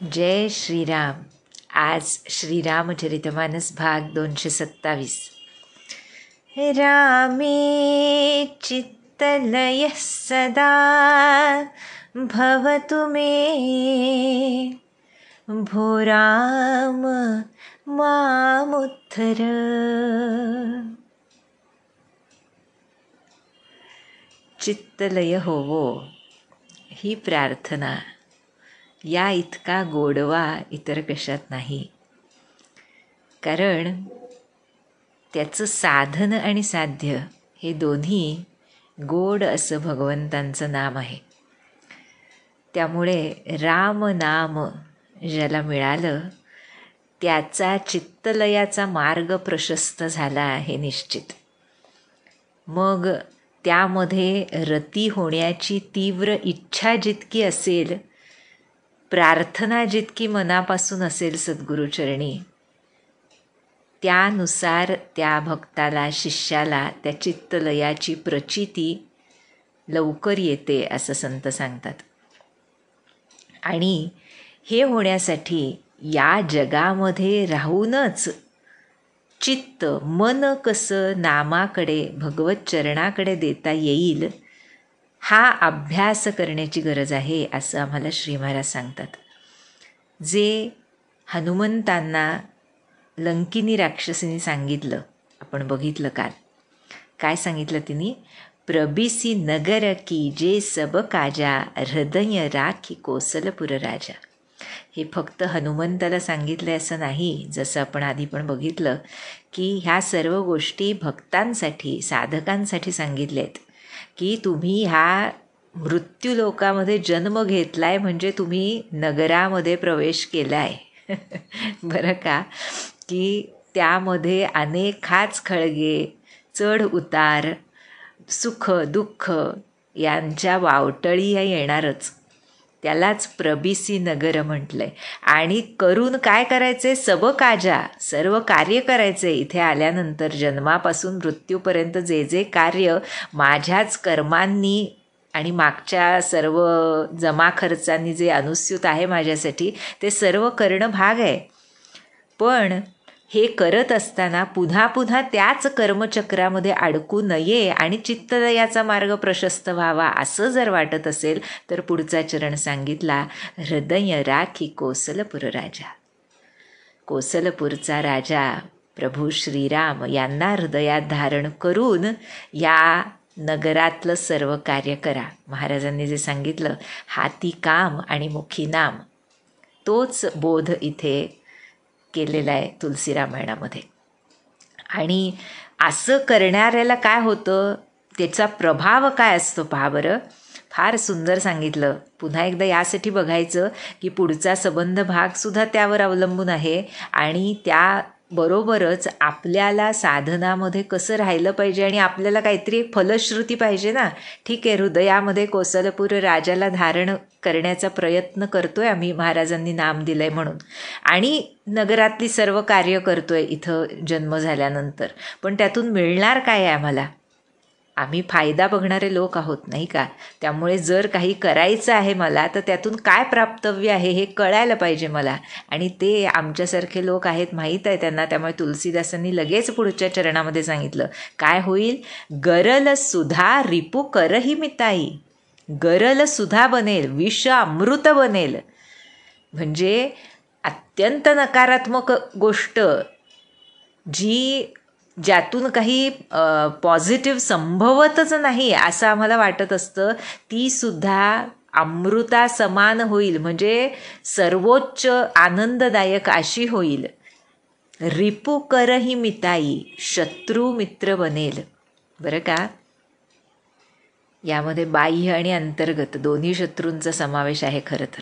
जय श्रीराम. आज श्रीरामचरितमानस भाग 227. रामे चित्तलयः सदा भवतु मे, भो राम मामुद्धर. चित्तलय होवो ही प्रार्थना या इतका गोडवा इतर कशात नाही. कारण त्याचं साधन आणि साध्य हे दोन्ही गोड असं भगवंतांचं नाम आहे. त्यामुळे राम नाम ज्याला मिळालं त्याचा चित्तलयाचा मार्ग प्रशस्त झाला हे निश्चित. मग त्यामध्ये रती होण्याची तीव्र इच्छा जितकी असेल, प्रार्थना जितकी मनापासून असेल सद्गुरुचरणी, त्यानुसार त्या भक्ताला, शिष्याला त्या चित्तलयाची प्रचिती लवकर येते असं संत सांगतात. आणि हे होण्यासाठी या जगामध्ये राहूनच चित्त, मन कसं नामाकडे, भगवत चरणाकडे देता येईल हा अभ्यास करण्याची गरज आहे असं आम्हाला श्री महाराज सांगतात. जे हनुमंतांना लंकिनी राक्षसीने सांगितलं आपण बघितलं काल. काय सांगितलं तिने? प्रबिसी नगर की जे सब काजा, हृदय राखी कोसलपुर राजा. हे फक्त हनुमंताला सांगितलं असं नाही. जसं आपण आधी पण बघितलं की ह्या सर्व गोष्टी भक्तांसाठी, साधकांसाठी सांगितल्या आहेत. की तुम्ही ह्या मृत्यूलोकामध्ये जन्म घेतलाय म्हणजे तुम्ही नगरामध्ये प्रवेश केलाय. बरं का? की त्यामध्ये अनेक खाच खळगे, चढ उतार, सुख दुःख यांच्या वावटळी या येणारच. त्यालाच प्रबिसी नगर म्हटलंय. आणि करून काय करायचे? सब काजा, सर्व कार्य करायचे. इथे आल्यानंतर जन्मापासून मृत्यूपर्यंत जे जे कार्य माझ्याच कर्मांनी आणि मागच्या सर्व जमा खर्चांनी जे अनुस्यूत आहे माझ्यासाठी, ते सर्व करणं भाग आहे. पण हे करत असताना पुन्हा पुन्हा त्याच कर्मचक्रामध्ये अडकू नये आणि चित्तलयाचा मार्ग प्रशस्त व्हावा असं जर वाटत असेल तर पुढचा चरण सांगितला, हृदय राखी कोसलपूर राजा. कोसलपूरचा राजा प्रभू श्रीराम यांना हृदयात धारण करून या नगरातलं सर्व कार्य करा. महाराजांनी जे सांगितलं, हाती काम आणि मुखी नाम, तोच बोध इथे केलेला आहे तुलसी रामायणामध्ये. आणि असं करणाऱ्याला काय होतं, त्याचा प्रभाव काय असतो पहा बरं. फार सुंदर सांगितलं. पुन्हा एकदा यासाठी बघायचं की पुढचा संबंध भागसुद्धा त्यावर अवलंबून आहे. आणि त्याबरोबरच आपल्याला साधनामध्ये कसं राहिलं पाहिजे आणि आपल्याला काहीतरी एक फलश्रुती पाहिजे ना. ठीक आहे, हृदयामध्ये कोसलपूर राजाला धारण करण्याचा प्रयत्न करतोय आम्ही, महाराजांनी नाम दिलंय म्हणून, आणि नगरातली सर्व कार्य करतोय इथं जन्म झाल्यानंतर. पण त्यातून मिळणार काय आहे आम्हाला? आम्ही फायदा बघणारे लोक आहोत, नाही का? त्यामुळे जर काही करायचं आहे मला तर त्यातून काय प्राप्तव्य आहे हे कळायला पाहिजे मला. आणि ते आमच्यासारखे लोक आहेत, माहीत आहे त्यांना. त्यामुळे तुलसीदासांनी लगेच पुढच्या चरणामध्ये सांगितलं, काय होईल? गरल सुधा रिपू करही मिताई. गरल सुधा बनेल, विष अमृत बनेल. म्हणजे अत्यंत नकारात्मक गोष्ट ज्यातून काही पॉझिटिव्ह संभवतच नाही असं आम्हाला वाटत असतं, ती सुद्धा अमृता समान होईल. म्हणजे सर्वोच्च आनंददायक अशी होईल. रिपू करही मिताई, शत्रू मित्र बनेल. बरं का? यामध्ये बाह्य आणि अंतर्गत दोन्ही शत्रूंचा समावेश आहे खरं तर.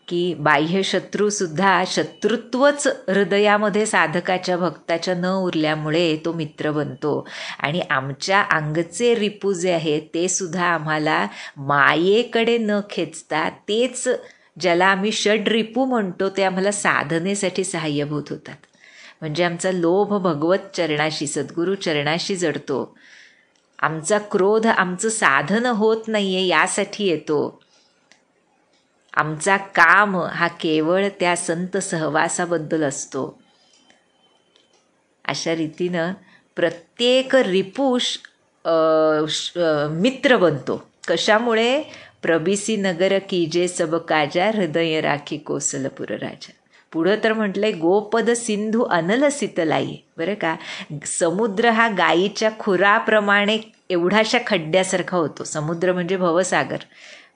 की बाह्य शत्रूसुद्धा, शत्रुत्वच हृदयामध्ये साधकाच्या, भक्ताच्या न उरल्यामुळे तो मित्र बनतो. आणि आमच्या अंगचे रिपू जे आहेत ते सुद्धा आम्हाला मायेकडे न खेचता, तेच ज्याला आम्ही षड्रिपू म्हणतो, ते आम्हाला साधनेसाठी सहाय्यभूत होतात. म्हणजे आमचा लोभ भगवत चरणाशी, सद्गुरू चरणाशी जडतो. आमचा क्रोध आमचं साधन होत नाही आहे यासाठी येतो. आमचा काम हा केवळ त्या संत सहवासाबद्दल असतो. अशा रीतीनं प्रत्येक रिपुष मित्र बनतो. कशामुळे? प्रबिसी नगर कीजे सब काजा हृदय राखी कोसलपुर राजा. पुढं तर म्हटलंय गोपद सिंधू अनल शीतलाई. बरं का, समुद्र हा गायीच्या खुराप्रमाणे एवढाशा खड्ड्यासारखा होतो. समुद्र म्हणजे भवसागर,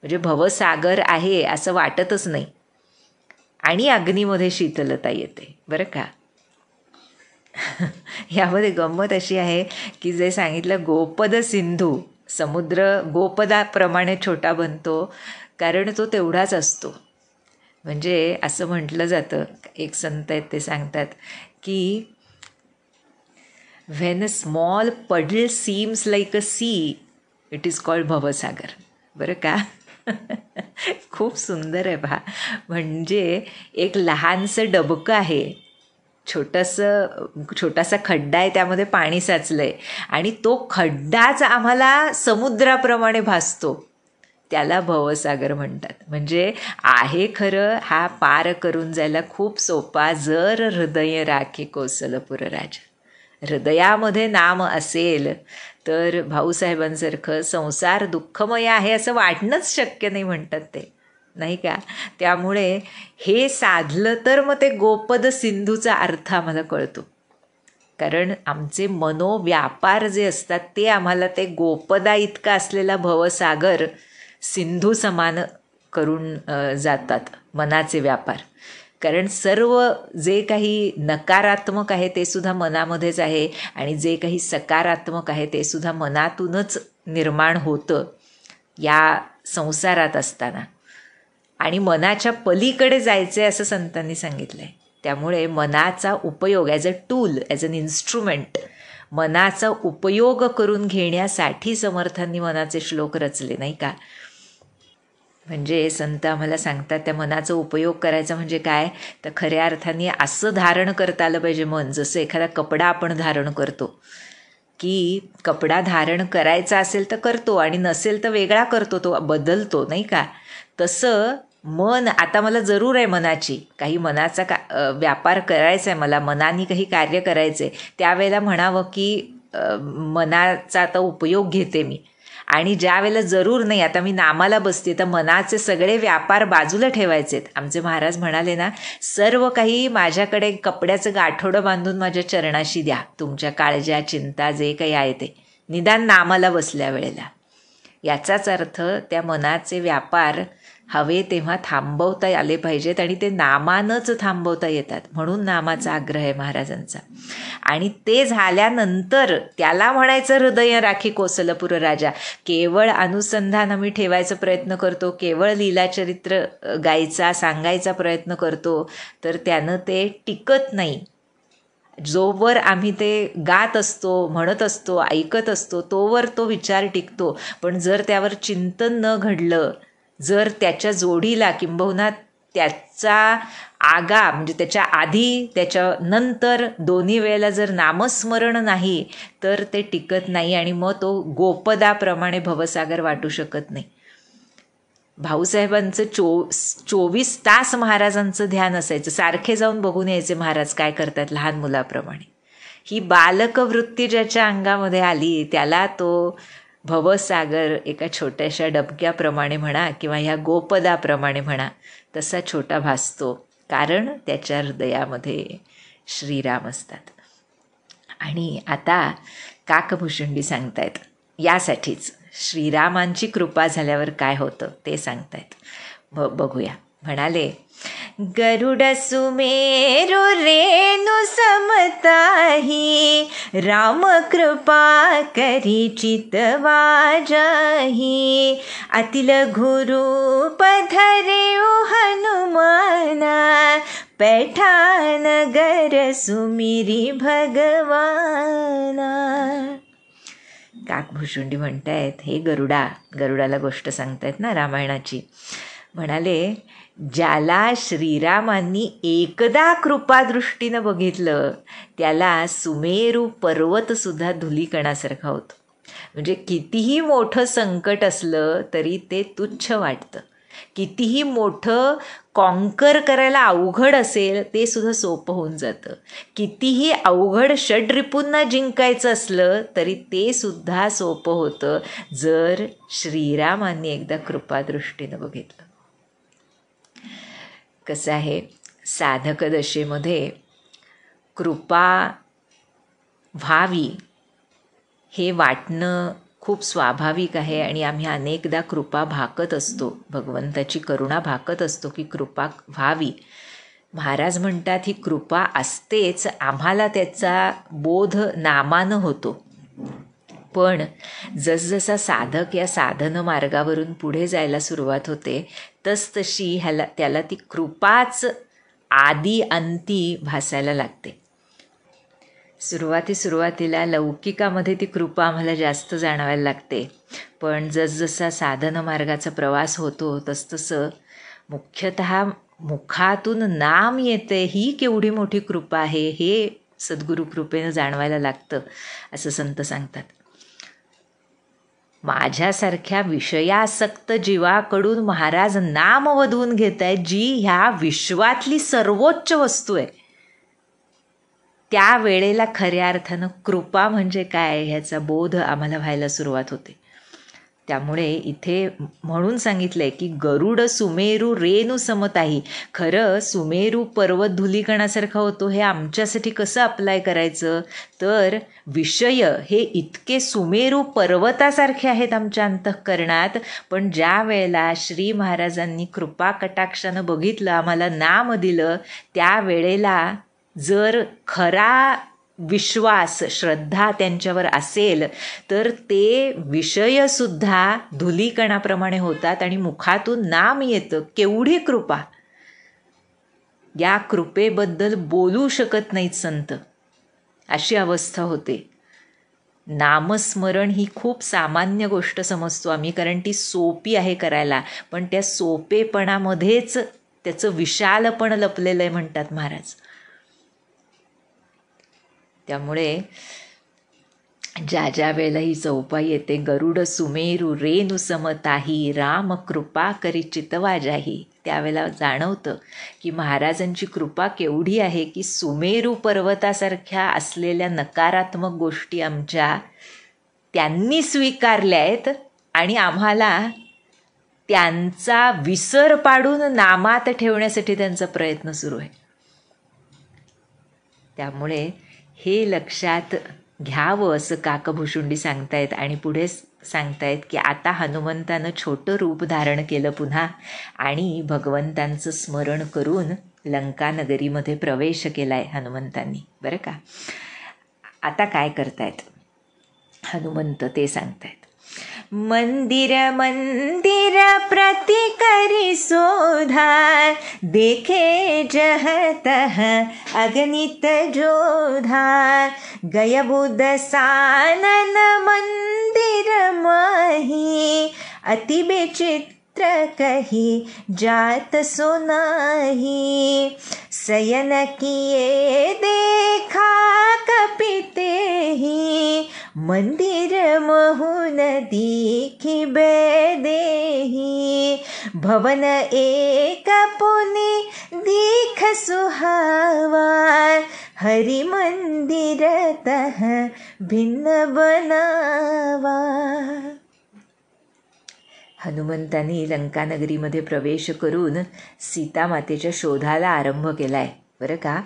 म्हणजे भवसागर आहे असं वाटतच नाही. आणि अग्नीमध्ये शीतलता येते. बरं का, यामध्ये गंमत अशी आहे की जे सांगितलं गोपद सिंधू, समुद्र गोपदाप्रमाणे छोटा बनतो कारण तो तेवढाच असतो. म्हणजे असं म्हटलं जातं, एक संत आहेत ते सांगतात की व्हेन अ स्मॉल पडल seems like a see it is called भवसागर. बरं का, खूप सुंदर आहे पहा. म्हणजे एक लहानसं डबकं आहे, छोटासा खड्डा आहे, त्यामध्ये पाणी साचलं आहे आणि तो खड्डाच आम्हाला समुद्राप्रमाणे भासतो, त्याला भवसागर म्हणतात. म्हणजे आहे खरं, हा पार करून जायला खूप सोपा जर हृदय राखी कोसलपुर राजा. हृदयामध्ये नाम असेल तर भाऊसाहेबांसारखं संसार दुःखमय आहे असं वाटणंच शक्य नाही म्हणतात ते, नाही का. त्यामुळे हे साधलं तर मग ते गोपद सिंधूचा अर्थ आम्हाला कळतो. कारण आमचे मनोव्यापार जे असतात ते आम्हाला ते गोपदा इतका असलेला भवसागर सिंधू समान करून जातात मनाचे व्यापार. कारण सर्व जे काही नकारात्मक आहे ते सुद्धा मनामध्येच आहे आणि जे काही सकारात्मक आहे ते सुद्धा मनातूनच निर्माण होतं या संसारात असताना. आणि मनाच्या पलीकडे जायचे असं संतांनी सांगितलं आहे. त्यामुळे मनाचा उपयोग as a tool, as an instrument, मनाचा उपयोग करून घेण्यासाठी समर्थांनी मनाचे श्लोक रचले, नाही का. म्हणजे संत आम्हाला सांगतात त्या मनाचा उपयोग करायचा म्हणजे काय, तर खऱ्या अर्थाने असं धारण करता आलं पाहिजे मन, जसं एखादा कपडा आपण धारण करतो की कपडा धारण करायचा असेल तर करतो आणि नसेल तर वेगळा करतो, तो बदलतो, नाही का. तसं मन, आता मला जरूर आहे मनाची, काही मनाचा व्यापार करायचा आहे मला, मनाने काही कार्य करायचं आहे, त्यावेळेला म्हणावं की मनाचा आता उपयोग घेते मी. आणि ज्या वेळेला जरूर नाही, आता मी नामाला बसते, तर मनाचे सगळे व्यापार बाजूला ठेवायचेत. आमचे महाराज म्हणाले ना, सर्व काही माझ्याकडे कपड्याचं गाठोडं बांधून माझ्या चरणाशी द्या, तुमच्या काळज्या चिंता जे काही आहे ते, निदान नामाला बसल्या वेळेला. याचाच अर्थ त्या मनाचे व्यापार हवे तेव्हा थांबवता आले पाहिजेत आणि ते नामानंच थांबवता येतात. म्हणून नामाचा आग्रह आहे महाराजांचा. आणि ते झाल्यानंतर त्याला म्हणायचं हृदय राखी कोसलपुर राजा. केवळ अनुसंधान आम्ही ठेवायचा प्रयत्न करतो, केवळ लीलाचरित्र गायचा सांगायचा प्रयत्न करतो, तर त्यानं ते टिकत नाही. जोवर आम्ही ते गात असतो, म्हणत असतो, ऐकत असतो, तोवर तो विचार टिकतो. पण जर त्यावर चिंतन न घडलं, जर त्याच्या जोडीला किंबहुना त्याचा आगा म्हणजे त्याच्या आधी त्याच्या नंतर दोन्ही वेळेला जर नामस्मरण नाही तर ते टिकत नाही आणि मग तो गोपदाप्रमाणे भवसागर वाटू शकत नाही. भाऊसाहेबांचं 24 तास महाराजांचं ध्यान असायचं. सारखे जाऊन बघून यायचे महाराज काय करतात लहान मुलाप्रमाणे. ही बालक वृत्ती ज्याच्या अंगामध्ये आली त्याला तो भवसागर एका छोट्याशा डबक्याप्रमाणे म्हणा किंवा ह्या गोपदाप्रमाणे म्हणा तसा छोटा भासतो. कारण त्याच्या हृदयामध्ये श्रीराम असतात. आणि आता काकभूषुंडी सांगतायत यासाठीच श्रीरामांची कृपा झाल्यावर काय होतं ते सांगतायत. बघूया. म्हणाले, गरुड सुमेरु रेणु समताही, राम कृपा करी चितवा जाही, अतिल गुरु पधरे हनुमाना, पैठा नगर सुमिरी भगवाना. काकभूषुंडी म्हणतायत, हे गरुडाला गोष्ट सांगतायत ना रामायणाची. म्हणाले, ज्याला श्रीरामांनी एकदा कृपादृष्टीनं बघितलं त्याला सुमेरू पर्वतसुद्धा धुलीकणासारखा होतो. म्हणजे कितीही मोठं संकट असलं तरी ते तुच्छ वाटतं. कितीही मोठं कॉन्कर करायला अवघड असेल ते सुद्धा सोपं होऊन जातं. कितीही अवघड षड्रिपूंना जिंकायचं असलं तरी ते सुद्धा सोपं होतं जर श्रीरामांनी एकदा कृपादृष्टीनं बघितलं. कसं आहे, साधक दशेमध्ये कृपा व्हावी हे वाटणं खूप स्वाभाविक आहे आणि आम्ही अनेकदा कृपा भाकत असतो, भगवंताची करुणा भाकत असतो की कृपा व्हावी. महाराज म्हणतात ही कृपा असतेच, आम्हाला त्याचा बोध नामानं होतो. पण जसजसा साधक या साधन मार्गावरून पुढे जायला सुरुवात होते तसतशी त्याला ती कृपाच आदी अंती भासायला लागते. सुरुवातीला लौकिकामध्ये ती कृपा आम्हाला जास्त जाणवायला लागते, पण जसजसा साधन मार्गाचा प्रवास होतो तसतसं मुख्यतः मुखातून नाम येते ही केवढी मोठी कृपा आहे हे सद्गुरु कृपेनं जाणवायला लागतं, असं संत सांगतात. माझ्यासारख्या विषयासक्त जीवाकडून महाराज नाम वधवून घेत आहेत, जी ह्या विश्वातली सर्वोच्च वस्तू आहे. त्यावेळेला खऱ्या अर्थानं कृपा म्हणजे काय ह्याचा बोध आम्हाला व्हायला सुरुवात होते. त्यामुळे इथे म्हणून सांगितलं आहे की गरुड सुमेरू रेणू समताही. खरं सुमेरू पर्वत धुलीकणासारखा होतो हे आमच्यासाठी कसं अप्लाय करायचं, तर विषय हे इतके सुमेरू पर्वतासारखे आहेत आमच्या अंतःकरणात, पण ज्या वेळेला श्री महाराजांनी कृपा कटाक्षानं बघितलं, आम्हाला नाम दिलं, त्यावेळेला जर खरा विश्वास श्रद्धा त्यांच्यावर असेल तर ते विषयसुद्धा धुलीकणाप्रमाणे होतात आणि मुखातून नाम येतं. केवढी कृपा! या कृपेबद्दल बोलू शकत नाहीत संत, अशी अवस्था होते. नामस्मरण ही खूप सामान्य गोष्ट समजतो आम्ही, कारण ती सोपी आहे करायला, पण त्या सोपेपणामध्येच त्याचं विशालपण लपलेलं आहे म्हणतात महाराज. त्यामुळे ज्या ज्या वेळेला ही चौपाई येते, गरुड सुमेरू रेणू समताही राम कृपा करी चितवा जाही, त्यावेळेला जाणवतं की महाराजांची कृपा केवढी आहे की सुमेरू पर्वतासारख्या असलेल्या नकारात्मक गोष्टी आमच्या त्यांनी स्वीकारल्या आहेत आणि आम्हाला त्यांचा विसर पाडून नामात ठेवण्यासाठी त्यांचा प्रयत्न सुरू आहे. त्यामुळे हे लक्षात घ्यावं असं काकभूषुंडी सांगतायत आणि पुढे सांगतायत की आता हनुमंतानं छोटं रूप धारण केलं पुन्हा आणि भगवंतांचं स्मरण करून लंकानगरीमध्ये प्रवेश केला आहे हनुमंतांनी. बरं का, आता काय करतायत हनुमंत ते सांगतायत. मंदिर मंदिर प्रति करी शोधा, देखे जहतः अगणित जोधा, गय बुध सानन मंदिर माही, अति विचित्र कही जात सो नाही, शयन किए देखा कपिते ही, मंदिर महुन दीखी बेदेही, भवन एक पुनि दीख सुहावा, हरि मंदिर तह भिन्न बनावा. हनुमंतांनी लंकानगरीमध्ये प्रवेश करून सीतामातेच्या शोधाला आरंभ केला आहे. बरं का,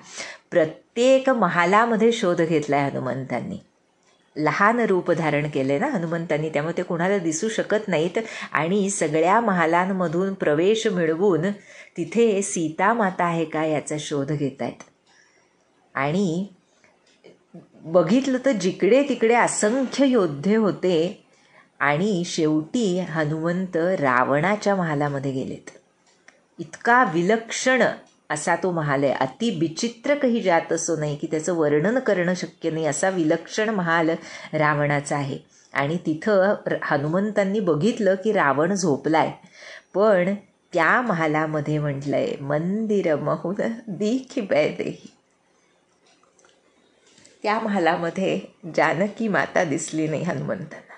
प्रत्येक महालामध्ये शोध घेतला आहे हनुमंतांनी. लहान रूप धारण केले ना हनुमंतांनी, त्यामुळे ते कुणाला दिसू शकत नाहीत आणि सगळ्या महालांमधून प्रवेश मिळवून तिथे सीतामाता आहे का याचा शोध घेत आहेत. आणि बघितलं तर जिकडे तिकडे असंख्य योद्धे होते आणि शेवटी हनुमंत रावणाच्या महालामध्ये गेलेत. इतका विलक्षण असा तो महाल आहे, अति विचित्र काही जात असो नाही की त्याचं वर्णन करणं शक्य नाही, असा विलक्षण महाल रावणाचा आहे. आणि तिथं हनुमंतांनी बघितलं की रावण झोपलाय, पण त्या महालामध्ये म्हटलंय मंदिर महुन दीखी बैदेही. त्या महालामध्ये जानकी माता दिसली नाही हनुमंतांना.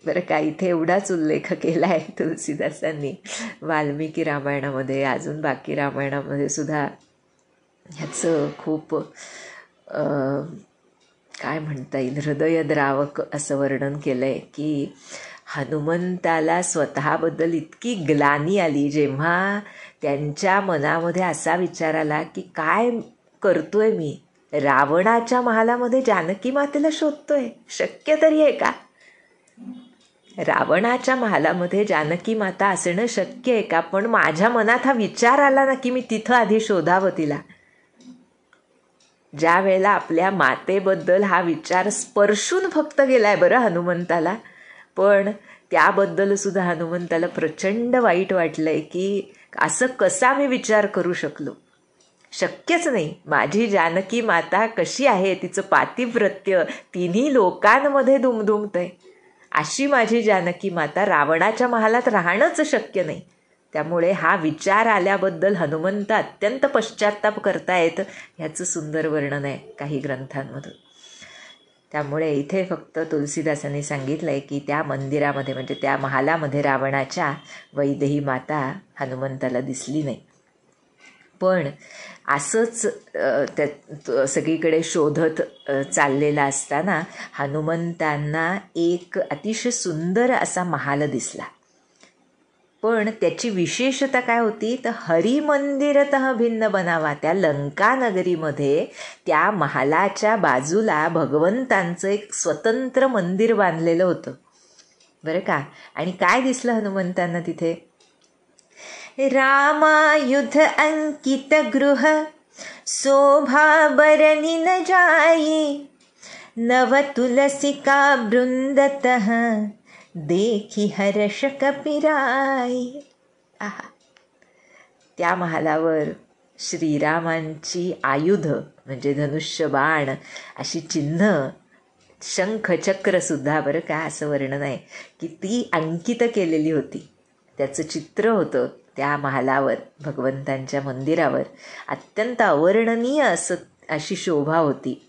बरं का. इथे एवढाच उल्लेख केला आहे तुलसीदासांनी वाल्मिकी रामायणामध्ये. अजून बाकी रामायणामध्ये सुद्धा ह्याचं खूप काय म्हणता येईल, हृदयद्रावक असं वर्णन केलं आहे की हनुमंताला स्वतःबद्दल इतकी ग्लानी आली जेव्हा त्यांच्या मनामध्ये असा विचार आला की काय करतोय मी, रावणाच्या महालामध्ये जानकी मातेला शोधतोय, शक्य तरी आहे का? रावणाच्या महालामध्ये जानकी माता असणं शक्य आहे का? पण माझ्या मनात हा विचार आला ना की मी तिथं आधी शोधावं तिला. ज्या वेळेला आपल्या मातेबद्दल हा विचार स्पर्शून फक्त गेलाय बरं हनुमंताला, पण त्याबद्दल सुद्धा हनुमंताला प्रचंड वाईट वाटलंय की असं कसा मी विचार करू शकलो. शक्यच नाही. माझी जानकी माता कशी आहे, तिचं पातिव्रत्य तिन्ही लोकांमध्ये दुमदुमतंय, अशी माझी जानकी माता रावणाच्या महालात राहणंच शक्य नाही. त्यामुळे हा विचार आल्याबद्दल हनुमंत अत्यंत पश्चात्ताप करतायत, ह्याचं सुंदर वर्णन आहे काही ग्रंथांमधून. त्यामुळे इथे फक्त तुलसीदासांनी सांगितलं आहे की त्या मंदिरामध्ये म्हणजे त्या महालामध्ये रावणाच्या वैदेही माता हनुमंताला दिसली नाही. पण असंच त्या सगळीकडे शोधत चाललेला असताना हनुमंतांना एक अतिशय सुंदर असा महाल दिसला. पण त्याची विशेषता काय होती तर हरिमंदिरतः भिन्न बनावा. त्या लंका नगरीमध्ये त्या महालाच्या बाजूला भगवंतांचं एक स्वतंत्र मंदिर बांधलेलं होतं बरं का. आणि काय दिसलं हनुमंतांना तिथे? रामायुध अंकित गृह शोभाबरनि न जाई, नव तुलसिका बृंदतः देखी हर्ष कपिराई. आहा, त्या महालावर श्रीरामांची आयुध म्हणजे धनुष्य बाण अशी चिन्ह, शंख चक्र सुद्धा बरं का, असं वर्णन आहे की ती अंकित केलेली होती. त्याचं चित्र होतं त्या महालावर, भगवंतांच्या मंदिरावर. अत्यंत अवर्णनीय अशी शोभा होती.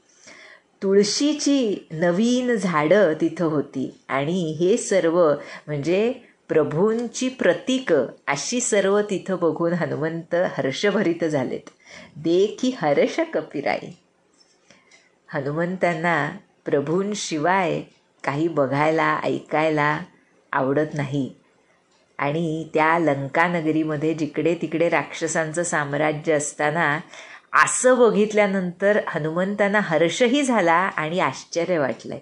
तुळशीची नवीन झाडं तिथं होती आणि हे सर्व म्हणजे प्रभूंची प्रतीकं अशी सर्व तिथं बघून हनुमंत हर्षभरित झालेत. देखी हर्ष कपिराई. हनुमंतांना प्रभूंशिवाय काही बघायला ऐकायला आवडत नाही. आणि त्या लंकानगरीमध्ये जिकडे तिकडे राक्षसांचं साम्राज्य असताना असं बघितल्यानंतर हनुमंतांना हर्षही झाला आणि आश्चर्य वाटलंय.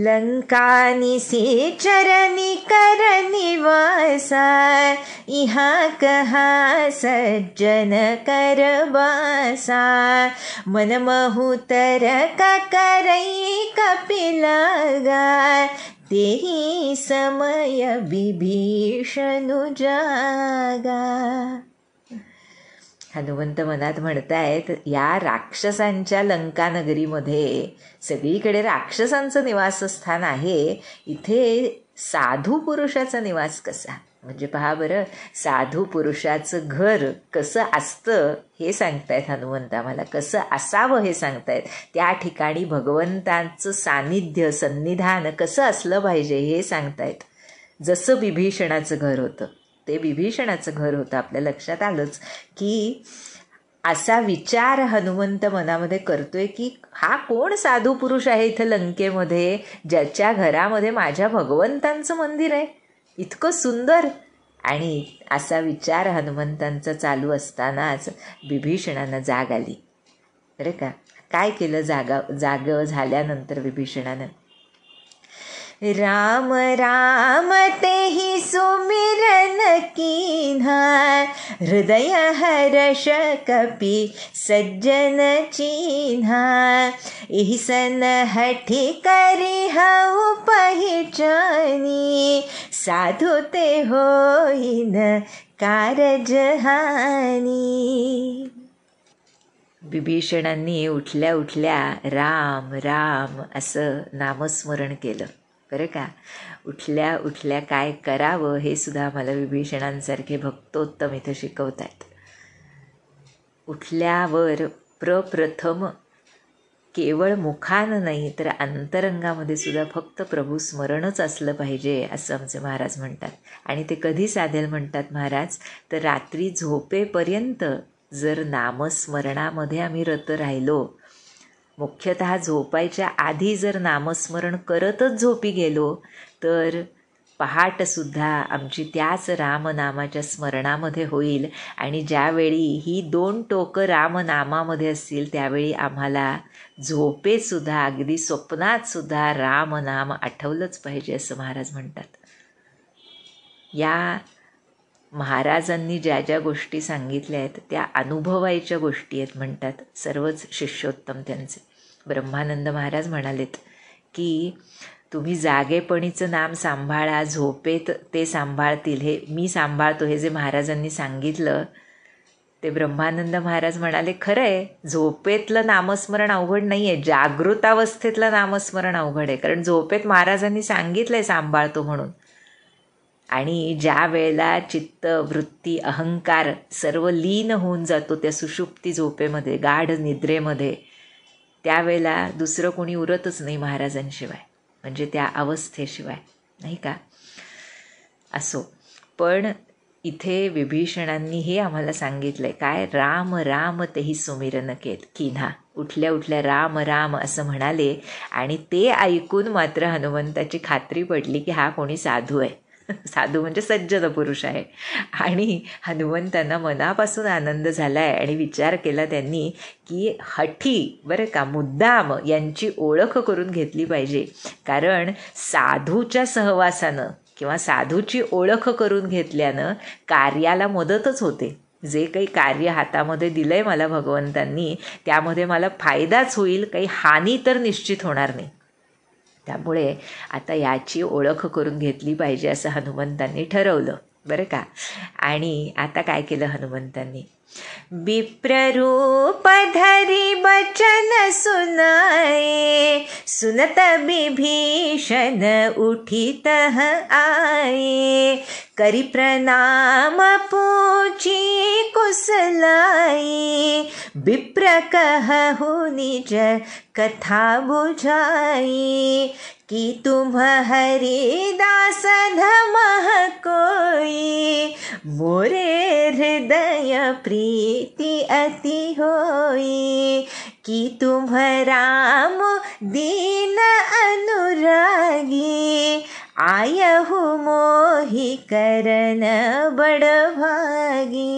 लंकानिसी चरणी कर निवासा, इहा कहा सज्जन कर बासा, मन महुतर का करई कपिलागा, तेही समय विभीषणु जागा. हनुमंत मनात म्हणतायत या राक्षसांच्या लंकानगरीमध्ये सगळीकडे राक्षसांचं निवासस्थान आहे, इथे साधू पुरुषाचा निवास कसा? म्हणजे पहा बरं, साधू पुरुषाचं घर कसं असतं हे सांगतायत हनुमंत आम्हाला, कसं असावं हे सांगतायत. त्या ठिकाणी भगवंतांचं सानिध्य सन्निधान कसं असलं पाहिजे हे सांगतायत. जसं विभीषणाचं घर होतं ते विभीषणाचं घर होतं. आपल्या लक्षात आलंच की असा विचार हनुमंत मनामध्ये करतोय की हा कोण साधू पुरुष आहे इथं लंकेमध्ये, ज्याच्या घरामध्ये माझ्या भगवंतांचं मंदिर आहे इतकं सुंदर. आणि असा विचार हनुमंतांचा चालू असतानाच विभीषणानं जाग आली बरं का. काय केलं जाग झाल्यानंतर विभीषणानं? राम राम तेहि सुमिरन कीन्हा, हृदय हर्ष कपि सज्जन चिन्हा, एहि सन हठी करी हऊ पहिचानी, साधु ते होईन कारज हानी. विभीषणांनी उठल्या उठल्या राम राम असं नामस्मरण केलं बरं का. उठल्या उठल्या काय करावं हे सुद्धा मला विभीषणांसारखे भक्तोत्तम इथं शिकवतात. उठल्यावर प्रप्रथम केवळ मुखानं नाही तर अंतरंगामध्ये सुद्धा फक्त प्रभू स्मरणच असलं पाहिजे असं आमचे महाराज म्हणतात. आणि ते कधी साधेल म्हणतात महाराज, तर रात्री झोपेपर्यंत जर नामस्मरणामध्ये आम्ही रत राहिलो, मुख्यतः झोपायच्या आधी जर नामस्मरण करतच झोपी गेलो, तर पहाटसुद्धा आमची त्याच रामनामाच्या स्मरणामध्ये होईल. आणि ज्यावेळी ही 2 टोकं रामनामामध्ये असतील त्यावेळी आम्हाला झोपेतसुद्धा, अगदी स्वप्नातसुद्धा रामनाम आठवलंच पाहिजे असं महाराज म्हणतात. या महाराजांनी ज्या ज्या गोष्टी सांगितल्या आहेत त्या अनुभवायच्या गोष्टी आहेत म्हणतात सर्वच शिष्योत्तम त्यांचे. ब्रह्मानंद महाराज म्हणालेत की तुम्ही जागेपणीचं नाम सांभाळा, झोपेत ते सांभाळतील, हे मी सांभाळतो, हे जे महाराजांनी सांगितलं ते ब्रह्मानंद महाराज म्हणाले खरं आहे, झोपेतलं नामस्मरण अवघड नाही आहे, जागृतावस्थेतलं नामस्मरण अवघड आहे. कारण झोपेत महाराजांनी सांगितलं आहे सांभाळतो म्हणून. आणि ज्या वेळेला चित्त, वृत्ती, अहंकार सर्व लीन होऊन जातो त्या सुषुप्ती झोपेमध्ये, गाढ निद्रेमध्ये, त्यावेळेला दुसरं कोणी उरतच नाही महाराजांशिवाय, म्हणजे त्या अवस्थेशिवाय, नाही का. असो, पण इथे विभीषणांनी हे आम्हाला सांगितलं आहे काय, राम राम तेही सुमिरन किन्हा, उठल्या उठल्या राम राम असं म्हणाले. आणि ते ऐकून मात्र हनुमंताची खात्री पडली की हा कोणी साधू आहे, साधू म्हणजे सज्जन पुरुष आहे. आणि हनुमंतांना मनापासून आनंद झाला आहे. आणि विचार केला त्यांनी की हठी बरं का, मुद्दाम यांची ओळख करून घेतली पाहिजे. कारण साधूच्या सहवासानं किंवा साधूची ओळख करून घेतल्यानं कार्याला मदतच होते. जे काही कार्य हातामध्ये दिलं आहे मला भगवंतांनी, त्यामध्ये मला फायदाच होईल, काही हानी तर निश्चित होणार नाही. त्यामुळे आता याची ओळख करून घेतली पाहिजे असं हनुमंतांनी ठरवलं बरं का. आणि आता काय केलं हनुमंतांनी, विप्ररूप धरी बचन सुनाए, सुनत विभीषण उठित आए, करी प्रणाम पूछी कुशलाई, विप्र कहु निज कथा बुझाई, कि तुम हरिदास धमह कोई, मोरे हृदय प्रीति अति होई, कि तुम राम दीन अनुरागी, आयहु मोहि करन बड़भागी.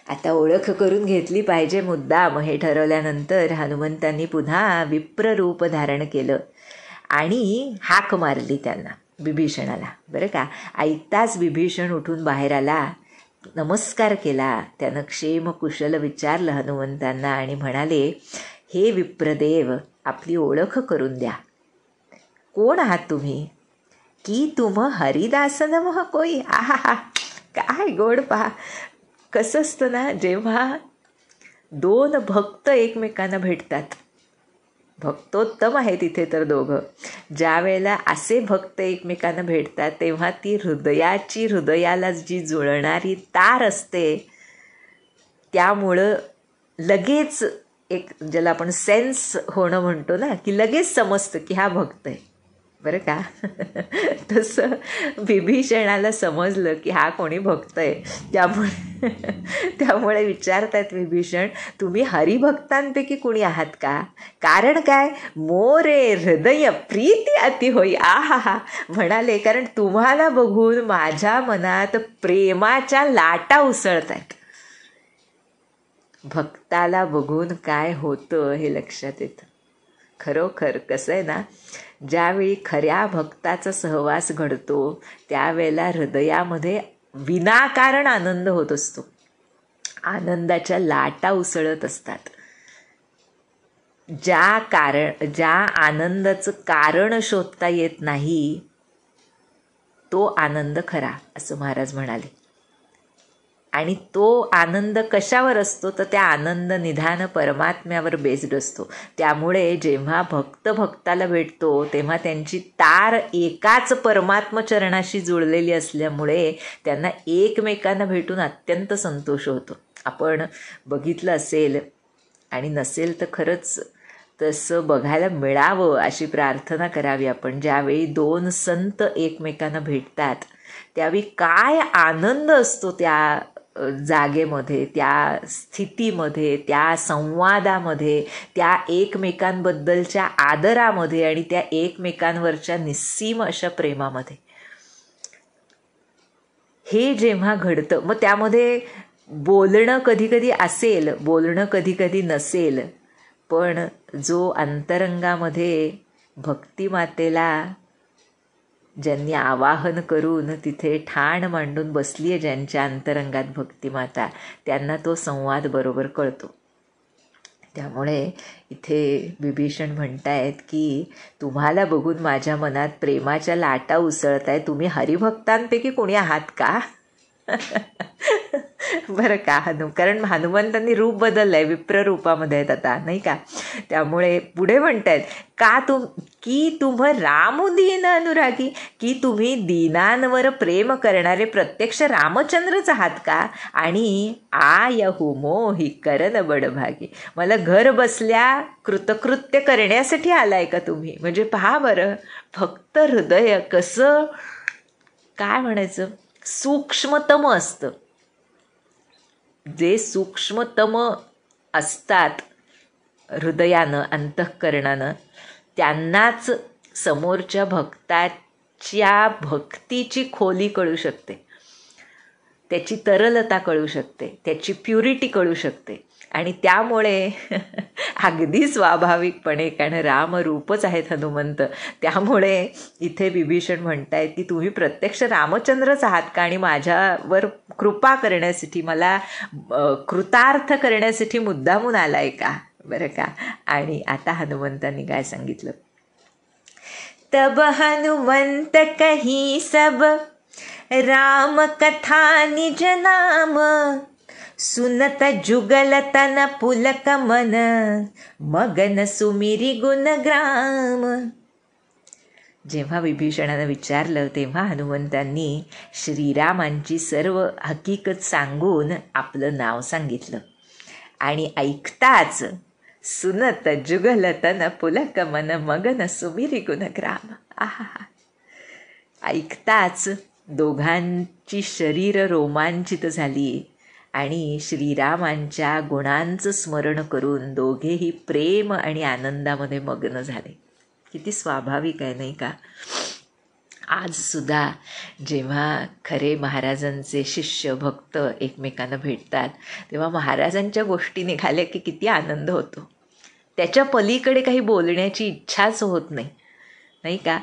आता ओळख करून घेतली पाहिजे मुद्दाम हे ठरवल्यानंतर हनुमंतांनी पुन्हा विप्ररूप धारण केलं आणि हाक मारली त्यांना, विभीषणाला बरं का. ऐकताच विभीषण उठून बाहेर आला, नमस्कार केला, त्यानं क्षेम कुशल विचारलं हनुमंतांना आणि म्हणाले, हे विप्रदेव आपली ओळख करून द्या, कोण आहात तुम्ही. की तुम हरिदास नमः कोई. आहा, काय गोड पहा. कसं असतं ना, जेव्हा 2 भक्त एकमेकांना भेटतात, भक्तोत्तम आहे तिथे तर दोघं, ज्या वेळेला असे भक्त एकमेकांना भेटतात तेव्हा ती हृदयाला जी जुळणारी तार असते, त्यामुळं लगेच एक ज्याला आपण सेन्स होणं म्हणतो ना, की लगेच समजतं की हा भक्त आहे बरं का. तसं विभीषणाला समजलं की हा कोणी भक्त आहे. त्यामुळे विचारतात विभीषण, तुम्ही हरिभक्तांपैकी कुणी आहात का. कारण काय, मोरे हृदय प्रीती अति होई. आहा म्हणाले, कारण तुम्हाला बघून माझ्या मनात प्रेमाच्या लाटा उसळत आहेत. भक्ताला बघून काय होतं हे लक्षात येतं. खरोखर कसं आहे ना, ज्यावेळी खऱ्या भक्ताचा सहवास घडतो त्यावेळेला हृदयामध्ये विनाकारण आनंद होत असतो, आनंदाच्या लाटा उसळत असतात. ज्या आनंदाचं कारण शोधता येत नाही तो आनंद खरा असं महाराज म्हणाले. आणि तो आनंद कशावर असतो तर त्या आनंद निधान परमात्म्यावर बेस्ड असतो. त्यामुळे जेव्हा भक्त भक्ताला भेटतो तेव्हा त्यांची तार एकाच परमात्मचरणाशी जुळलेली असल्यामुळे त्यांना एकमेकांना भेटून अत्यंत संतोष होतो. आपण बघितलं असेल आणि नसेल तर खरंच तसं बघायला मिळावं अशी प्रार्थना करावी आपण. ज्यावेळी दोन संत एकमेकांना भेटतात त्यावेळी काय आनंद असतो त्या जागेमध्ये, त्या स्थितीमध्ये, त्या संवादामध्ये, त्या एकमेकांबद्दलच्या आदरामध्ये आणि त्या एकमेकांवरच्या निस्सीम अशा प्रेमामध्ये. हे जेव्हा घडतं, मग त्यामध्ये बोलणं कधी कधी असेल, बोलणं कधी कधी नसेल, पण जो अंतरंगामध्ये भक्तिमातेला ज्यांनी आवाहन करून तिथे ठाण मांडून बसली आहे ज्यांच्या अंतरंगात भक्तिमाता, त्यांना तो संवाद बरोबर कळतो. त्यामुळे इथे विभीषण म्हणतायत की तुम्हाला बघून माझ्या मनात प्रेमाच्या लाटा उसळताय, तुम्ही हरिभक्तांपैकी कोणी आहात का? बरं का, कारण हनुमंतांनी रूप बदललंय, विप्र रूपामध्ये आहेत आता, नाही का? त्यामुळे पुढे म्हणतायत का की तुम रामदीन अनुरागी, की तुम्ही दीनांवर प्रेम करणारे प्रत्यक्ष रामचंद्रच आहात का? आणि आयहु मोही करण बडभागी, मला घर बसल्या कृतकृत्य करण्यासाठी आलाय का तुम्ही? म्हणजे पहा बरं, फक्त हृदय कसं काय म्हणायचं सूक्ष्मतम असतं. जे सूक्ष्मतम असतात हृदयानं, अंतःकरणानं, त्यांनाच समोरच्या भक्ताच्या भक्तीची खोली कळू शकते, त्याची तरलता कळू शकते, त्याची प्युरिटी कळू शकते. आणि त्यामुळे अगदी स्वाभाविकपणे, कारण रामरूपच आहेत हनुमंत, त्यामुळे इथे विभीषण म्हणतायत की तुम्ही प्रत्यक्ष रामचंद्रच आहात का? आणि माझ्यावर कृपा करण्यासाठी, मला कृतार्थ करण्यासाठी मुद्दामून आलाय का? बरं का. आणि आता हनुमंतांनी काय सांगितलं, तब हनुमंत कही सब राम कथा निज नाम, सुनत जुगल तन पुलक मन, मगन सुमिरी गुणग्राम. जेव्हा विभीषणानं विचारलं तेव्हा हनुमंतांनी श्रीरामांची सर्व हकीकत सांगून आपलं नाव सांगितलं. आणि ऐकताच सुनत जुगल तन पुलक मन, मगन सुमिरी गुणग्राम. आहा, ऐकताच दोघांची शरीर रोमांचित झाली आणि श्रीरामांच्या गुणांचं स्मरण करून दोघेही प्रेम आणि आनंदामध्ये मग्न झाले. किती स्वाभाविक आहे, नाही का? आज सुद्धा जेव्हा खरे महाराजांचे शिष्य भक्त एकमेकांना भेटतात तेव्हा महाराजांच्या गोष्टी निघाल्या की किती आनंद होतो. त्याच्या पलीकडे काही बोलण्याची इच्छाच होत नाही, नाही का?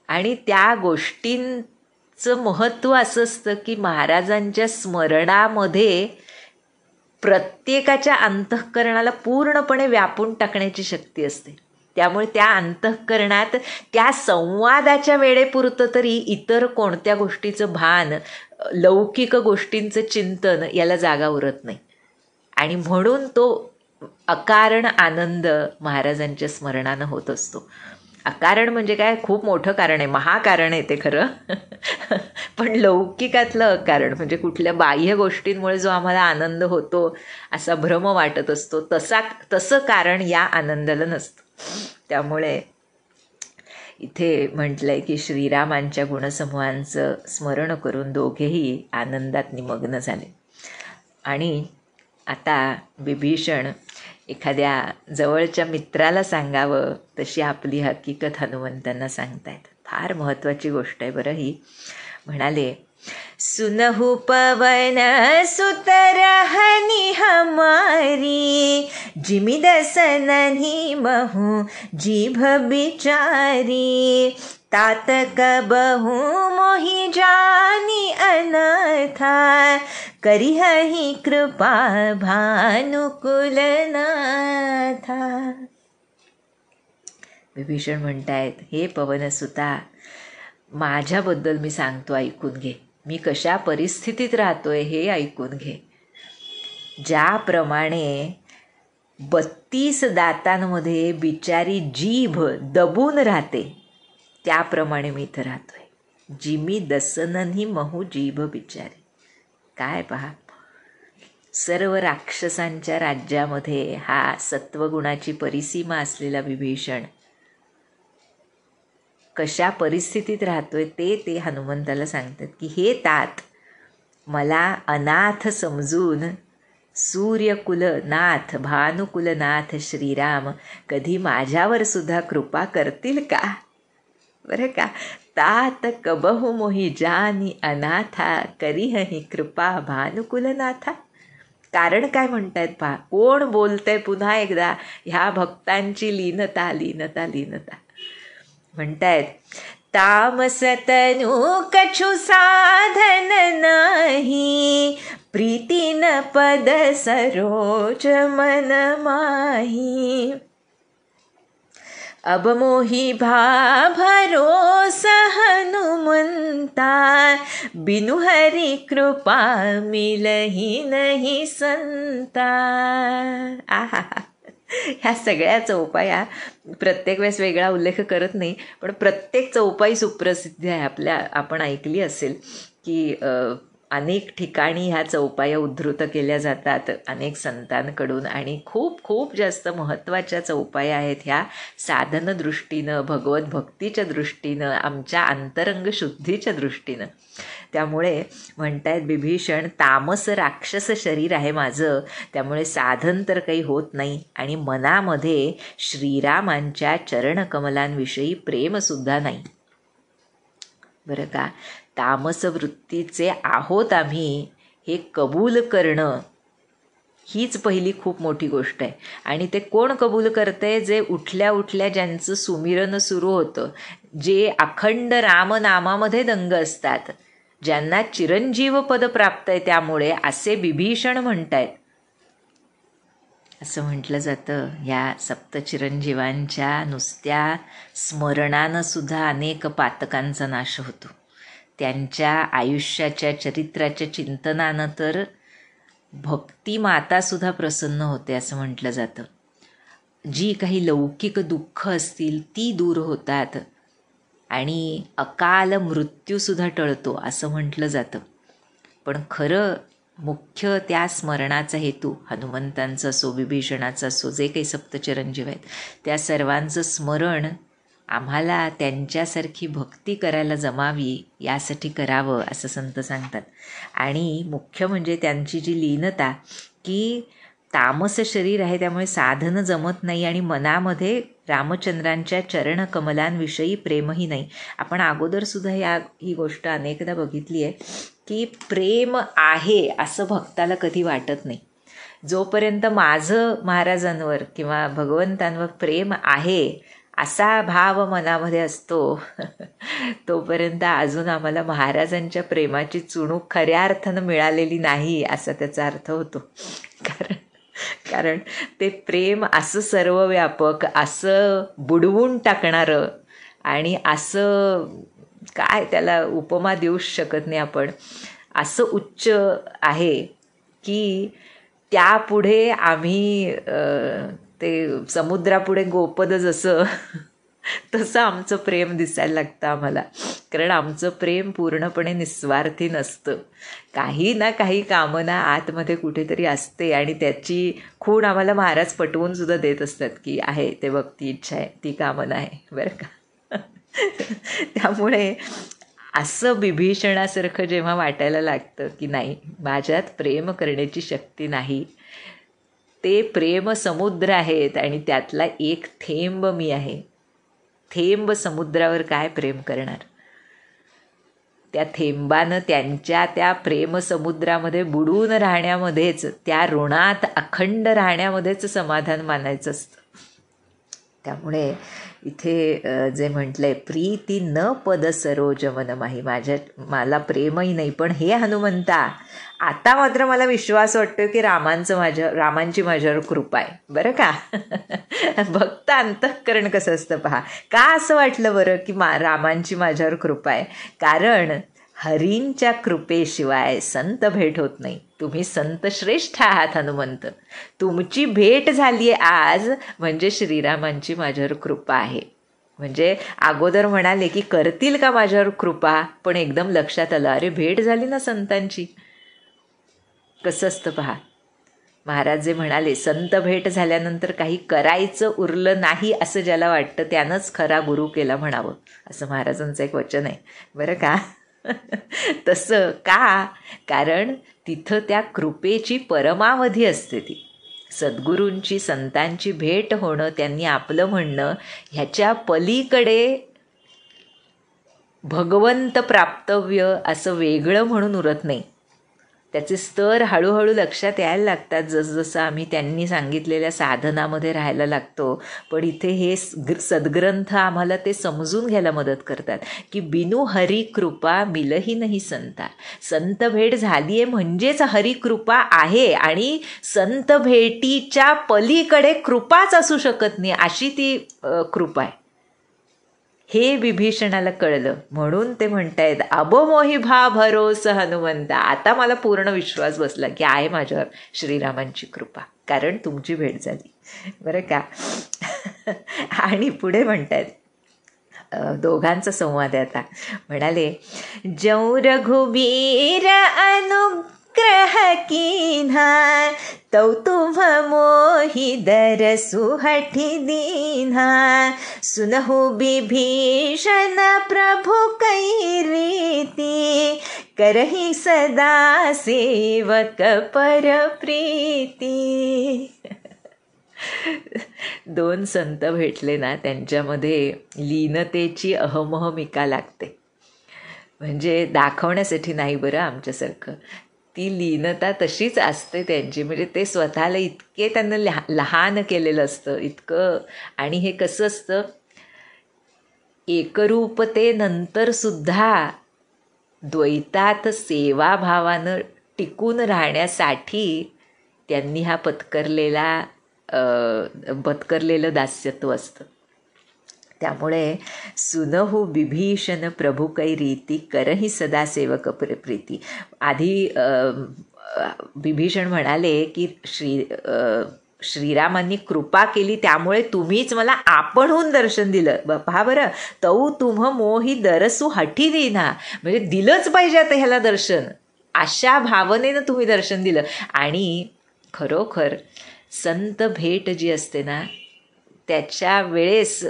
आणि त्या गोष्टींचं महत्त्व असं असतं की महाराजांच्या स्मरणामध्ये प्रत्येकाच्या अंतःकरणाला पूर्णपणे व्यापून टाकण्याची शक्ती असते. त्यामुळे त्या अंतःकरणात त्या संवादाच्या वेळेपुरतं तरी इतर कोणत्या गोष्टीचं भान, लौकिक गोष्टींचं चिंतन याला जागा उरत नाही. आणि म्हणून तो अकारण आनंद महाराजांच्या स्मरणानं होत असतो. अकारण म्हणजे काय, खूप मोठं कारण आहे, महाकारण आहे ते खरं, पण लौकिकातलं अकारण म्हणजे कुठल्या बाह्य गोष्टींमुळे जो आम्हाला आनंद होतो असा भ्रम वाटत असतो, तसं कारण या आनंदाला नसतं. त्यामुळे इथे म्हटलंय की श्रीरामांच्या गुणसमूहांचं स्मरण करून दोघेही आनंदात निमग्न झाले. आणि आता विभीषण एखाद्या जवळच्या मित्राला सांगावं तशी आपली हकीकत हनुमंतांना सांगतायत. फार महत्त्वाची गोष्ट आहे बरं ही. म्हणाले, सुनहु पवन सुत रहनी हमारी, जिमि दसनहि महु जीभ बिचारी, तात कबहु मोहि जानी अनथा, करिहहि कृपा भानुकुल नाथा. विभीषण म्हणतायत, हे पवनसुता, माझ्याबद्दल मी सांगतो, ऐकून घे. मी कशा परिस्थितीत राहतोय हे ऐकून घे. ज्याप्रमाणे 32 दातांमध्ये बिचारी जीभ दबून राहते त्याप्रमाणे मी इथं राहतोय. जिमी दसनही महू जीभ बिचारी. काय पहा, सर्व राक्षसांच्या राज्यामध्ये हा सत्वगुणाची परिसीमा असलेला विभीषण कशा परिस्थितीत राहतोय ते हनुमंताला सांगतात की हे तात, मला अनाथ समजून सूर्यकुलनाथ भानुकुलनाथ श्रीराम कधी माझ्यावर सुद्धा कृपा करतील का? बरं का, तात कबहु मोही जानी अनाथा करीहि कृपा भानुकुलनाथा. कारण काय म्हणतायत पहा, कोण बोलतंय पुन्हा एकदा ह्या भक्तांची लीनता लीनता लीनता. म्हणतायत, तामस तनु कछु साधन नाही, प्रीतीन पद सरोज मन माही. अब मोही भरोसा हनुमंता, बिनु हरि कृपा मिलही नहीं संता. आहा, ह्या सगळ्या चौपाया प्रत्येक वेळेस वेगळा उल्लेख करत नाही, पण प्रत्येक चौपाई सुप्रसिद्ध आहे. आपण ऐकली असेल की अनेक ठिकाणी ह्या चौपाया उद्धृत केल्या जातात अनेक संतांकडून, आणि खूप खूप जास्त महत्त्वाच्या चौपाया आहेत ह्या साधन दृष्टीनं, भगवत भक्तीच्या दृष्टीनं, आमच्या अंतरंग शुद्धीच्या दृष्टीनं. त्यामुळे म्हणतायत विभीषण, तामस राक्षस शरीर आहे माझं, त्यामुळे साधन तर काही होत नाही आणि मनामध्ये श्रीरामांच्या चरणकमलांविषयी प्रेमसुद्धा नाही. बरं का, तामस वृत्तीचे आहोत आम्ही हे कबूल करणं हीच पहिली खूप मोठी गोष्ट आहे. आणि ते कोण कबूल करते? जे उठल्या उठल्या ज्यांचं सुमिरन सुरू होतं, जे अखंड रामनामामध्ये दंग असतात, ज्यांना चिरंजीव पद प्राप्त आहे, त्यामुळे असे विभीषण म्हणतायत. असं म्हटलं जातं या सप्तचिरंजीवांच्या नुसत्या स्मरणानं सुद्धा अनेक पातकांचा नाश होतो. त्यांच्या आयुष्याच्या चरित्राच्या चिंतनानं तर भक्ती मातासुद्धा प्रसन्न होते असं म्हटलं जातं. जी काही लौकिक दुःख असतील ती दूर होतात आणि अकाल मृत्यूसुद्धा टळतो असं म्हटलं जातं. पण खरं मुख्य त्या स्मरणाचा हेतू हनुमंतांचा असो, विभीषणाचा असो, जे काही सप्तचिरंजीव आहेत त्या सर्वांचं स्मरण आम्हाला त्यांच्यासारखी भक्ती करायला जमावी यासाठी करावं असं संत सांगतात. आणि मुख्य म्हणजे त्यांची जी लीनता, की तामस शरीर आहे त्यामुळे साधनं जमत नाही आणि मनामध्ये रामचंद्रांच्या चरणकमलांविषयी प्रेमही नाही. आपण अगोदरसुद्धा ही गोष्ट अनेकदा बघितली आहे की प्रेम आहे असं भक्ताला कधी वाटत नाही. जोपर्यंत माझं महाराजांवर किंवा भगवंतांवर प्रेम आहे असा भाव मनामध्ये असतो तोपर्यंत अजून आम्हाला महाराजांच्या प्रेमाची चुणूक खऱ्या अर्थानं मिळालेली नाही असा त्याचा अर्थ होतो. कारण ते प्रेम असं सर्वव्यापक, असं बुडवून टाकणारं आणि असं काय त्याला उपमा देऊच शकत नाही आपण, असं उच्च आहे की त्यापुढे आम्ही ते समुद्रापुढे गोपद जसं तसं आमचं प्रेम दिसायला लागतं आम्हाला. कारण आमचं प्रेम पूर्णपणे निस्वार्थी नसतं. काही ना काही कामना आतमध्ये कुठेतरी असते आणि त्याची खूण आम्हाला महाराज पटवून सुद्धा देत असतात की आहे ते बघ, ती इच्छा आहे, ती कामना आहे, बरं का. त्यामुळे असं विभीषणासारखं जेव्हा वाटायला लागतं की नाही, माझ्यात प्रेम करण्याची शक्ती नाही, ते प्रेम समुद्र आहेत आणि त्यातला एक थेंब मी आहे. थेंब समुद्रावर काय प्रेम करणार? त्या थेंबानं त्यांच्या त्या प्रेमसमुद्रामध्ये बुडून राहण्यामध्येच, त्या ऋणात अखंड राहण्यामध्येच समाधान मानायचं असतं. त्यामुळे इथे जे म्हटलंय, प्रीती न पद सरोज मन माही, मला प्रेमही नाही, पण हे हनुमंता आता मात्र मला विश्वास वाटतो की रामांची माझ्यावर कृपा आहे. बरं का. भक्त अंतःकरण कसं असतं पहा. का असं वाटलं बरं की रामांची माझ्यावर कृपा आहे? कारण हरींच्या कृपेशिवाय संत भेट होत नाही. तुम्ही संत श्रेष्ठ आहात हनुमंत, तुमची भेट झाली आहे आज म्हणजे श्रीरामांची माझ्यावर कृपा आहे. म्हणजे अगोदर म्हणाले की करतील का माझ्यावर कृपा, पण एकदम लक्षात आलं, अरे भेट झाली ना संतांची. कसं असतं पहा. महाराज जे म्हणाले, संत भेट झाल्यानंतर काही करायचं उरलं नाही असं ज्याला वाटतं त्यानंच खरा गुरु केला म्हणावं, असं महाराजांचं एक वचन आहे बरं का. तसं का? कारण तिथं त्या कृपेची परमावधी असते. ती सद्गुरूंची, संतांची भेट होणं, त्यांनी आपलं म्हणणं, ह्याच्या पलीकडे भगवंत प्राप्तव्य असं वेगळं म्हणून उरत नाही. त्याचे स्तर हळूहळू लक्षात यायला लागतात जसजसं आम्ही त्यांनी सांगितलेल्या साधनामध्ये राहायला लागतो. पण इथे हे सद्ग्रंथ आम्हाला ते समजून घ्यायला मदत करतात की बिनु हरी कृपा मिलही नाही संता. संत भेट झाली आहे म्हणजेच हरी कृपा आहे, आणि संत भेटीच्या पलीकडे कृपाच असू शकत नाही अशी ती कृपा आहे. हे विभीषणाला कळलं म्हणून ते म्हणतायत, अबो मोही भा भरोस हनुमंता. आता मला पूर्ण विश्वास बसला की आहे माझ्यावर श्रीरामांची कृपा, कारण तुमची भेट झाली बरं का. आणि पुढे म्हणतायत, दोघांचा संवाद आहे आता. म्हणाले, जौ रघुबीर अनुग्रह कीन्हा, तौ तुम मोहि दरसु हठि दीन्हा, सुनहु विभीषण प्रभु कै रीति, करहि सदा सेवक पर प्रीती. दोन संत भेटले ना, त्यांच्यामध्ये लीनतेची अहमहमिका लागते. म्हणजे दाखवण्यासाठी नाही बरं आमच्यासारखं, ती लीनता तशीच असते त्यांची. म्हणजे ते स्वतःला इतके त्यांना लहान केलेलं असतं इतकं. आणि हे कसं असतं, एकरूपतेनंतर सुद्धा द्वैतात सेवाभावानं टिकून राहण्यासाठी त्यांनी हा पत्करलेलं दास्यत्व असतं. त्यामुळे सुनहु विभीषण प्रभु कै रीती, करही सदा सेवक प्रीती. आधी विभीषण म्हणाले की श्रीरामांनी कृपा केली त्यामुळे तुम्हीच मला आपणहून दर्शन दिलं. पहा बरं, तौ तुम मोही दरसू हठी दीना, म्हणजे दिलंच पाहिजे आता ह्याला दर्शन, अशा भावनेनं तुम्ही दर्शन दिलं. आणि खरोखर संत भेट जी असते ना, त्याच्या वेळेस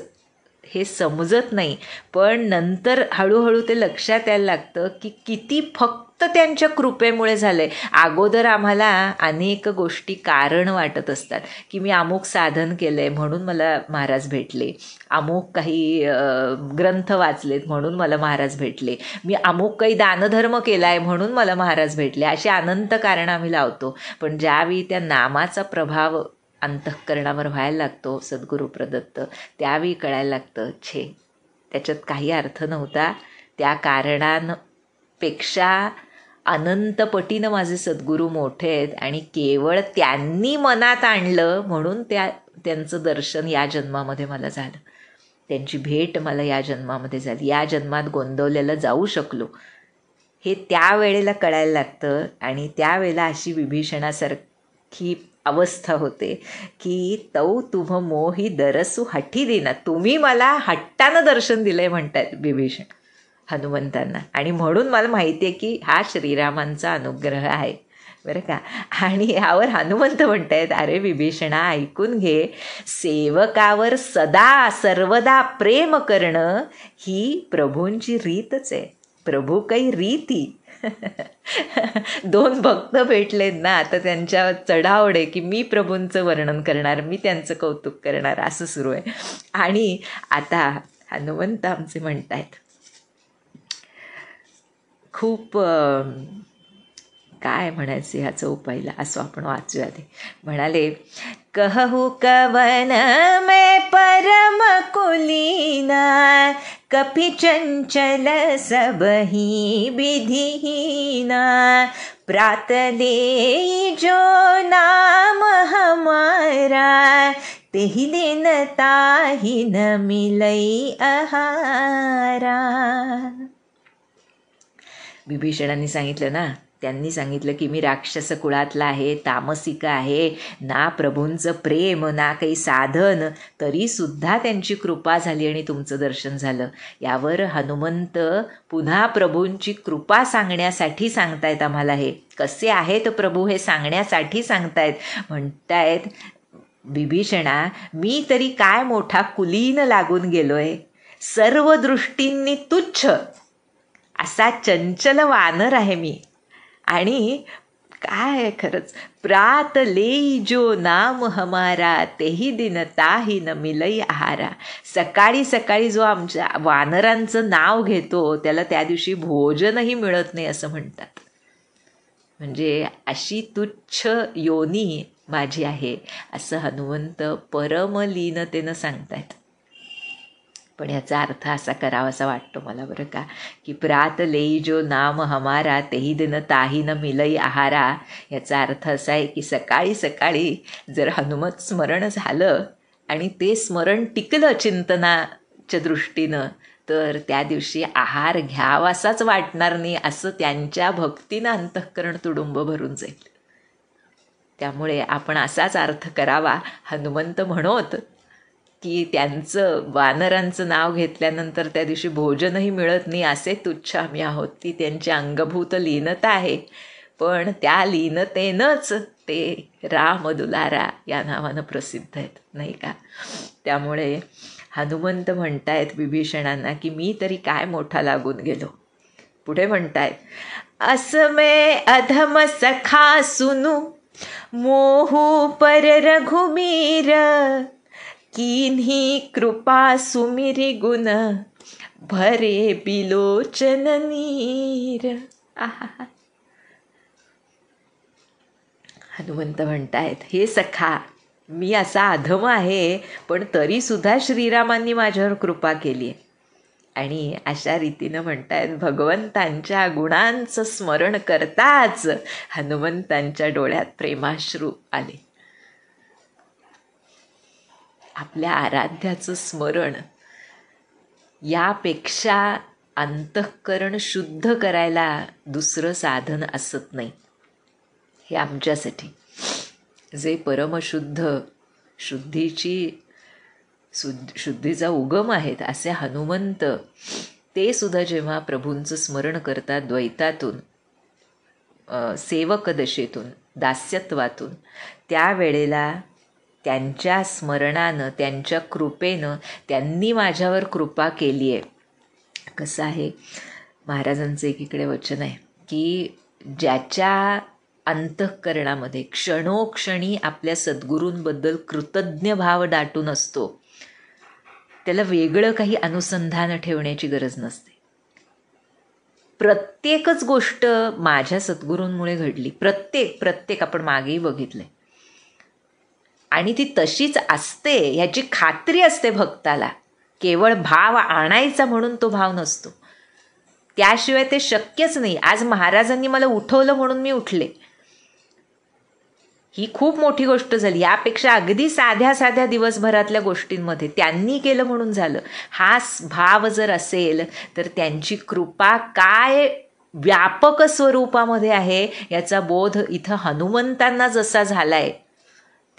हे समजत नाही, पण नंतर हळूहळू ते लक्षात यायला लागतं की किती फक्त त्यांच्या कृपेमुळे झालं आहे. अगोदर आम्हाला अनेक गोष्टी कारण वाटत असतात की मी अमुक साधन केलं आहे म्हणून मला महाराज भेटले, अमुक काही ग्रंथ वाचलेत म्हणून मला महाराज भेटले, मी अमुक काही दानधर्म केला आहे म्हणून मला महाराज भेटले, अशी अनंत कारणं आम्ही लावतो. पण ज्यावेळी त्या नामाचा प्रभाव अंतःकरणावर व्हायला लागतो सद्गुरू प्रदत्त, त्यावेळी कळायला लागतं, छे त्याच्यात काही अर्थ नव्हता, त्या कारणांपेक्षा अनंतपटीनं माझे सद्गुरू मोठे आहेत आणि केवळ त्यांनी मनात आणलं म्हणून त्यांचं दर्शन या जन्मामध्ये मला झालं, त्यांची भेट मला या जन्मामध्ये झाली, या जन्मात गोंदवल्याला जाऊ शकलो, हे त्यावेळेला कळायला लागतं. आणि त्यावेळेला अशी विभीषणासारखी अवस्था होते की तौ तुम मोही दरसू हठी देना, तुम्ही मला हट्टानं दर्शन दिलंय म्हणतात विभीषण हनुमंतांना, आणि म्हणून मला माहिती आहे की हा श्रीरामांचा अनुग्रह आहे बरं का. आणि यावर हनुमंत म्हणतायत, अरे विभीषणा ऐकून घे, सेवकावर सदा सर्वदा प्रेम करणं ही प्रभूंची रीतच आहे. प्रभू काही रीती. दोन भक्त भेटलेत ना, आता त्यांच्या चढावड आहे की मी प्रभूंचं वर्णन करणार, मी त्यांचं कौतुक करणार, असं सुरू आहे. आणि आता हनुमंत आमचे म्हणतायत, खूप काय म्हणायचे ह्याचं उपायला, असं आपण वाचूया ते. म्हणाले, कहू कवन मैं परम कुलीना, कपि चंचल सबही विधिहीना, प्रातले जो नाम हमारा, तेहि दिन ताहि न मिलई आहारा. विभीषणांनी सांगितलं ना त्यांनी सांगितलं की मी राक्षस कुळातला आहे, तामसिक आहे, ना प्रभूंचं प्रेम ना काही साधन, तरीसुद्धा त्यांची कृपा झाली आणि तुमचं दर्शन झालं. यावर हनुमंत पुन्हा प्रभूंची कृपा सांगण्यासाठी सांगतायत आम्हाला. हे कसे आहेत प्रभू हे सांगण्यासाठी सांगतायत. म्हणतायत, विभीषणा, मी तरी काय मोठा कुलीन लागून गेलोय, सर्व दृष्टींनी तुच्छ असा चंचल वानर आहे मी. आणि काय खरंच, प्रात लेई जो नाम हमारा, तेही दिन ताही न मिलई आहारा. सकाळी सकाळी जो आमच्या वानरांचं नाव घेतो त्याला त्या दिवशी भोजनही मिळत नाही असं म्हणतात. म्हणजे अशी तुच्छ योनी माझी आहे असं हनुमंत परमलीनतेनं सांगतायत. पण याचा अर्थ असा करावासा वाटतो मला बरं का, की प्रात लेई जो नाम हमारा, तेही दिन ताही न मिलई आहारा. याचा अर्थ असा आहे की सकाळी सकाळी जर हनुमत स्मरण झालं आणि ते स्मरण टिकलं चिंतनाच्या दृष्टीनं, तर त्या दिवशी आहार घ्यावासाच वाटणार नाही, असं त्यांच्या भक्तीनं अंतःकरण तुडुंब भरून जाईल. त्यामुळे आपण असाच अर्थ करावा. हनुमंत म्हणत की त्यांचं वानरांचं नाव घेतल्यानंतर त्या दिवशी भोजनही मिळत नाही असे तुच्छ आम्ही आहोत. ती त्यांची अंगभूत लीनता आहे. पण त्या लीनतेनंच ते राम दुलारा या नावानं प्रसिद्ध आहेत, नाही का. त्यामुळे हनुमंत म्हणतायत विभीषणांना की मी तरी काय मोठा लागून गेलो. पुढे म्हणतायत, असमे अधम सखा सुनू, मोहू पर रघुमीर, किन्ही कृपा सुमिरी गुण, भरे बिलोचन नीर. हनुमंत म्हणतायत, हे सखा, मी असा अधम आहे, पण तरीसुद्धा श्रीरामांनी माझ्यावर कृपा केली आहे. आणि अशा रीतीनं म्हणतायत, भगवंतांच्या गुणांचं स्मरण करताच हनुमंतांच्या डोळ्यात प्रेमाश्रू आले. आपल्या आराध्याचं स्मरण यापेक्षा अंतःकरण शुद्ध करायला दुसरं साधन असत नाही. हे आमच्यासाठी जे परमशुद्ध, शुद्धीचा उगम आहेत असे हनुमंत, ते सुद्धा जेव्हा प्रभूंचं स्मरण करतात द्वैतातून, सेवक दशेतून, दास्यत्वातून, त्यावेळेला त्यांच्या स्मरणानं, त्यांच्या कृपेनं त्यांनी माझ्यावर कृपा केली आहे. कसं आहे, महाराजांचं एकीकडे वचन आहे की ज्याच्या अंतःकरणामध्ये क्षणोक्षणी आपल्या सद्गुरूंबद्दल कृतज्ञ भाव दाटून असतो, त्याला वेगळं काही अनुसंधान ठेवण्याची गरज नसते. प्रत्येकच गोष्ट माझ्या सद्गुरूंमुळे घडली, प्रत्येक आपण मागेही बघितलंय, आणि ती तशीच असते ह्याची खात्री असते भक्ताला. केवळ भाव आणायचा म्हणून तो भाव नसतो, त्याशिवाय ते शक्यच नाही. आज महाराजांनी मला उठवलं म्हणून मी उठले, ही खूप मोठी गोष्ट झाली. यापेक्षा अगदी साध्या साध्या दिवसभरातल्या गोष्टींमध्ये त्यांनी केलं म्हणून झालं. हा भाव जर असेल तर त्यांची कृपा काय व्यापक स्वरूपामध्ये आहे याचा बोध इथं हनुमंतांना जसा झालाय,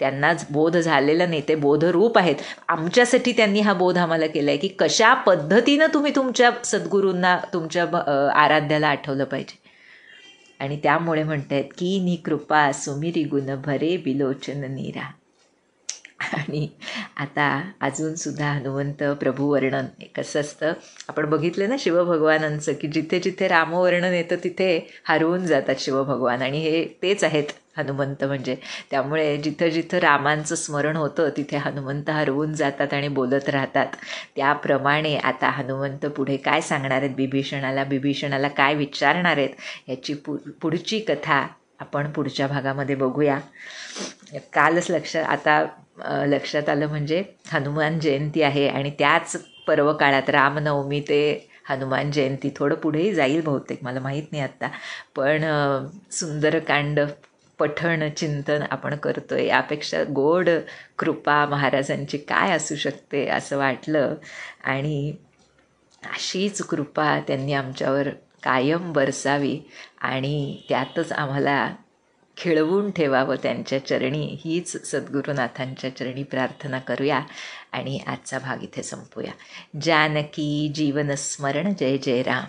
त्यांनाच बोध झालेला नाही, ते बोधरूप आहेत. आमच्यासाठी त्यांनी हा बोध आम्हाला केला आहे की कशा पद्धतीनं तुम्ही तुमच्या सद्गुरूंना, तुमच्या आराध्याला आठवलं पाहिजे. आणि त्यामुळे म्हणतायत की नि कृपा सुमिरी गुण, भरे बिलोचन नीरा. आणि आता अजून सुद्धा हनुमंत प्रभुवर्णन कसं असतं, आपण बघितलं ना शिवभगवानांचं, की जिथे जिथे रामवर्णन येतं तिथे हरवून जातात शिवभगवान, आणि हे तेच आहेत हनुमंत म्हणजे. त्यामुळे जिथं जिथं रामांचं स्मरण होतं तिथे हनुमंत हरवून जातात आणि बोलत राहतात. त्याप्रमाणे आता हनुमंत पुढे काय सांगणार आहेत बिभीषणाला काय विचारणार आहेत याची पुढची कथा आपण पुढच्या भागामध्ये बघूया. कालच लक्षात आलं म्हणजे हनुमान जयंती आहे, आणि त्याच पर्वकाळात रामनवमी ते हनुमान जयंती, थोडं पुढेही जाईल बहुतेक, मला माहीत नाही आत्ता, पण सुंदरकांड पठण चिंतन आपण करतोय. यापेक्षा गोड कृपा महाराजांची काय असू शकते असं वाटलं. आणि अशीच कृपा त्यांनी आमच्यावर कायम बरसावी आणि त्यातच आम्हाला खिळवून ठेवावं त्यांच्या चरणी, हीच सद्गुरुनाथांच्या चरणी प्रार्थना करूया आणि आजचा भाग इथे संपूया. जानकी जीवन स्मरण जय जय राम.